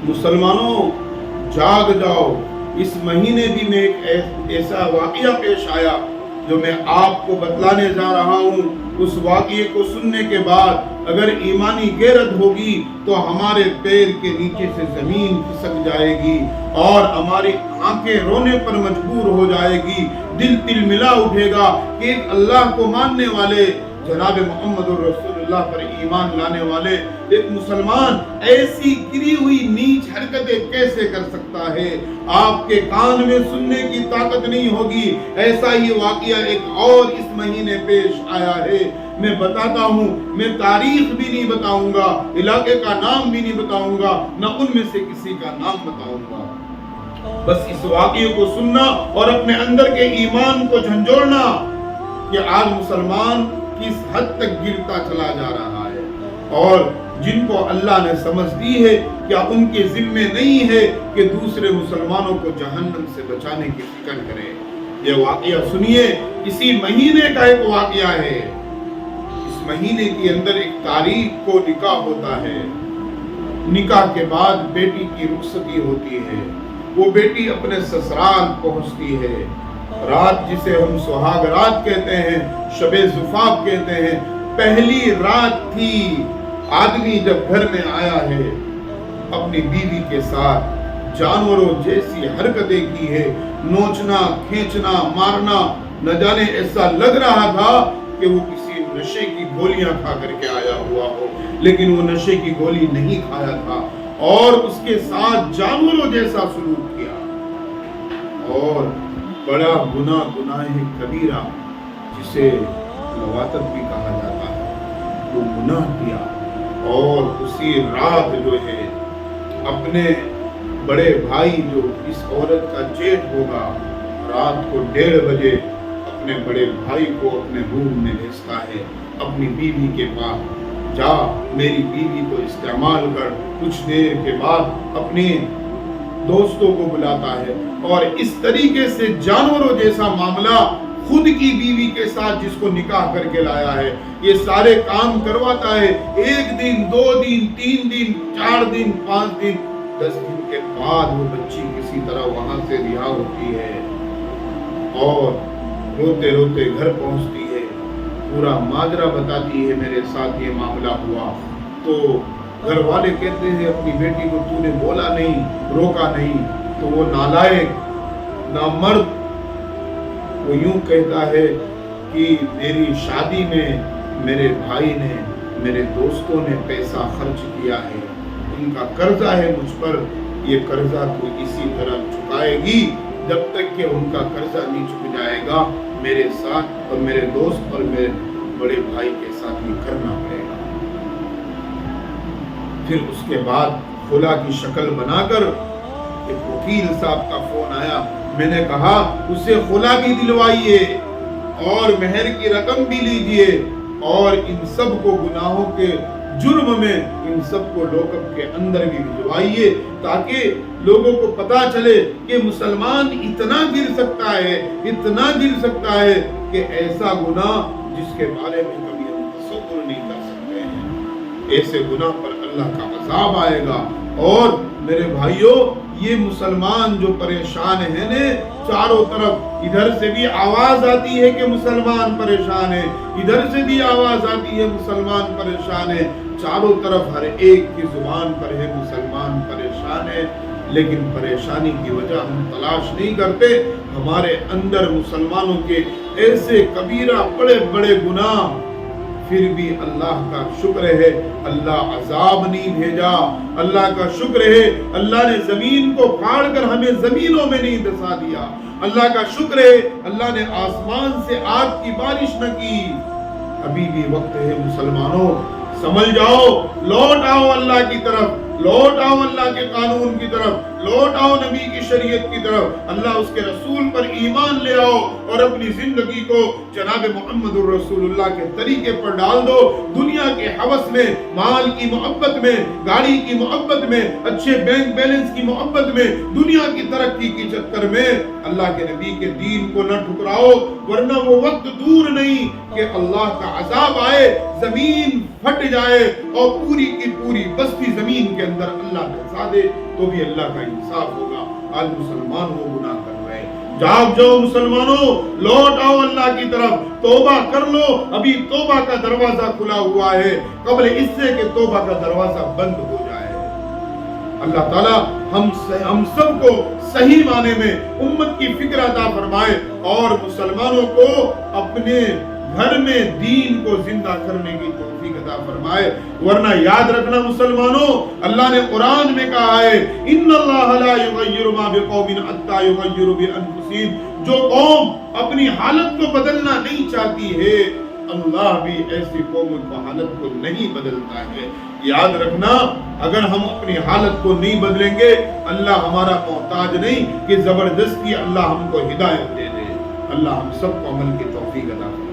مسلمانوں جاگ جاؤ، اس مہینے بھی میں ایک ایسا واقعہ پیش آیا جو میں آپ کو بتلانے جا رہا ہوں۔ اس واقعے کو سننے کے بعد اگر ایمانی غیرت ہوگی تو ہمارے پیر کے نیچے سے زمین کھسک جائے گی اور ہماری آنکھیں رونے پر مجبور ہو جائے گی، دل تلملا اٹھے گا کہ ایک اللہ کو ماننے والے، جناب محمد رسول اللہ پر ایمان لانے والے ایک مسلمان ایسی گری ہوئی نیچ حرکتیں کیسے کر سکتا ہے؟ آپ کے کان میں سننے کی طاقت نہیں ہوگی۔ ایسا ہی واقعہ ایک اور اس مہینے پیش آیا ہے۔ میں بتاتا ہوں، میں تاریخ بھی نہیں بتاؤں گا، علاقے کا نام بھی نہیں بتاؤں گا، نہ ان میں سے کسی کا نام بتاؤں گا۔ بس اس واقعے کو سننا اور اپنے اندر کے ایمان کو جھنجھوڑنا کہ آج مسلمان کس حد تک گرتا چلا جا رہا ہے، اور جن کو اللہ نے سمجھ دی ہے کیا ان کے ذمے نہیں ہے کہ دوسرے مسلمانوں کو جہنم سے بچانے کی فکر کریں؟ یہ واقعہ سنیے، اسی مہینے کا ایک واقعہ ہے۔ اس مہینے کے اندر ایک تاریخ کو نکاح ہوتا ہے۔ نکاح کے بعد بیٹی کی رخصتی ہوتی ہے، وہ بیٹی اپنے سسرال پہنچتی ہے۔ رات جسے ہم سہاگ رات کہتے ہیں، شب زفاف کہتے ہیں، پہلی رات تھی۔ آدمی جب گھر میں آیا ہے اپنی بیوی کے ساتھ جانوروں جیسی حرکتیں کی ہے، نوچنا، کھینچنا، مارنا، نہ جانے ایسا لگ رہا تھا کہ وہ کسی نشے کی گولیاں کھا کر کے آیا ہوا ہو، لیکن وہ نشے کی گولی نہیں کھایا تھا اور اس کے ساتھ جانوروں جیسا سلوک کیا، اور بڑا گناہ کبیرہ جسے لواطت بھی کہا جاتا ہے، وہ گناہ کیا۔ اور اسی رات جو ہے اپنے بڑے بھائی جو اس عورت کا جیٹ ہوگا، رات کو 1:30 بجے اپنے بڑے بھائی کو اپنے روم میں بھیجتا ہے، اپنی بیوی کے پاس جا میری بیوی کو استعمال کر۔ کچھ دیر کے بعد اپنے دوستوں کو بلاتا ہے اور اس طریقے سے جانوروں جیسا معاملہ خود کی بیوی کے ساتھ جس کو نکاح کر کے لایا ہے، یہ سارے کام کرواتا ہے۔ 1 دن، 2 دن، 3 دن، 4 دن، 5 دن، 10 دن کے بعد وہ بچی کسی طرح وہاں سے رہا ہوتی ہے اور روتے روتے گھر پہنچتی ہے، پورا ماجرا بتاتی ہے، میرے ساتھ یہ معاملہ ہوا۔ تو گھر والے کہتے ہیں اپنی بیٹی کو تو نے بولا نہیں، روکا نہیں؟ تو وہ نالائق، نامرد، وہ یوں کہتا ہے کہ میری شادی میں میرے بھائی نے، میرے دوستوں نے پیسہ خرچ کیا ہے، ان کا قرضہ ہے مجھ پر، یہ قرضہ تو اسی طرح چکائے گی جب تک کہ ان کا قرضہ نہیں چک جائے گا، میرے ساتھ اور میرے دوست اور میرے بڑے بھائی کے ساتھ یہ کرنا پڑے گا۔ پھر اس کے بعد خلا کی شکل بنا کر ایک وکیل صاحب کا فون آیا، میں نے کہا اسے خلا بھی دلوائیے اور مہر کی رقم بھی لیجئے اور ان سب کو گناہوں کے جرم میں ان سب کو لاک اپ کے اندر بھی بھجوائیے، تاکہ لوگوں کو پتا چلے کہ مسلمان اتنا گر سکتا ہے، اتنا گر سکتا ہے کہ ایسا گناہ جس کے بارے میں کبھی ہم تصور نہیں کر سکتے ہیں، ایسے گناہ پر اللہ کا عذاب آئے گا۔ اور میرے بھائیوں، یہ مسلمان جو پریشان ہیں نے، چاروں طرف ادھر سے بھی آواز آتی ہے کہ مسلمان پریشان ہے، ادھر سے بھی آواز آتی ہے مسلمان پریشان ہے، چاروں طرف ہر ایک کی زبان پر ہے مسلمان پریشان ہے، لیکن پریشانی کی وجہ ہم تلاش نہیں کرتے۔ ہمارے اندر مسلمانوں کے ایسے کبیرہ بڑے بڑے گناہ، پھر بھی اللہ کا شکر ہے اللہ عذاب نہیں بھیجا، اللہ کا شکر ہے اللہ نے زمین کو پھاڑ کر ہمیں زمینوں میں نہیں دسا دیا، اللہ کا شکر ہے اللہ نے آسمان سے آگ کی بارش نہ کی۔ ابھی بھی وقت ہے مسلمانوں، سمجھ جاؤ، لوٹ آؤ اللہ کی طرف، لوٹ آؤ اللہ کے قانون کی طرف، لوٹ آؤ نبی کی شریعت کی طرف، اللہ اس کے رسول پر ایمان لے آؤ اور اپنی زندگی کو جناب محمد الرسول اللہ کے طریقے پر ڈال دو۔ دنیا کے ہوس میں، مال کی محبت میں، گاڑی کی محبت میں، اچھے بینک بیلنس کی محبت میں، دنیا کی ترقی کی چکر میں اللہ کے نبی کے دین کو نہ ٹھکراؤ، ورنہ وہ وقت دور نہیں کہ اللہ کا عذاب آئے، زمین پھٹ جائے اور پوری کی پوری بستی زمین کے اندر اللہ بسا دے تو بھی اللہ کا انصاف ہوگا۔ آج مسلمان وہ گناہ کر رہے ہیں۔ جاگ جاؤ مسلمانوں، لوٹ آؤ اللہ کی طرف، توبہ کر لو، ابھی توبہ کا دروازہ کھلا ہوا ہے قبل اس سے کہ توبہ کا دروازہ بند ہو جائے۔ اللہ تعالیٰ ہم سب کو صحیح معنی میں امت کی فکر عطا فرمائے اور مسلمانوں کو اپنے گھر میں دین کو زندہ کرنے کی توفیق عطا فرمائے۔ ورنہ یاد رکھنا مسلمانوں، اللہ نے قرآن میں کہا ہے ان اللہ لا یغیر ما بقوم حتی یغیروا بانفسہم، جو قوم اپنی حالت کو بدلنا نہیں چاہتی ہے اللہ بھی ایسی قوموں کی حالت کو نہیں بدلتا ہے۔ یاد رکھنا، اگر ہم اپنی حالت کو نہیں بدلیں گے اللہ ہمارا محتاج نہیں کہ زبردستی اللہ ہم کو ہدایت دے دے۔ اللہ ہم سب کو عمل کی توفیق عطا فرمائے۔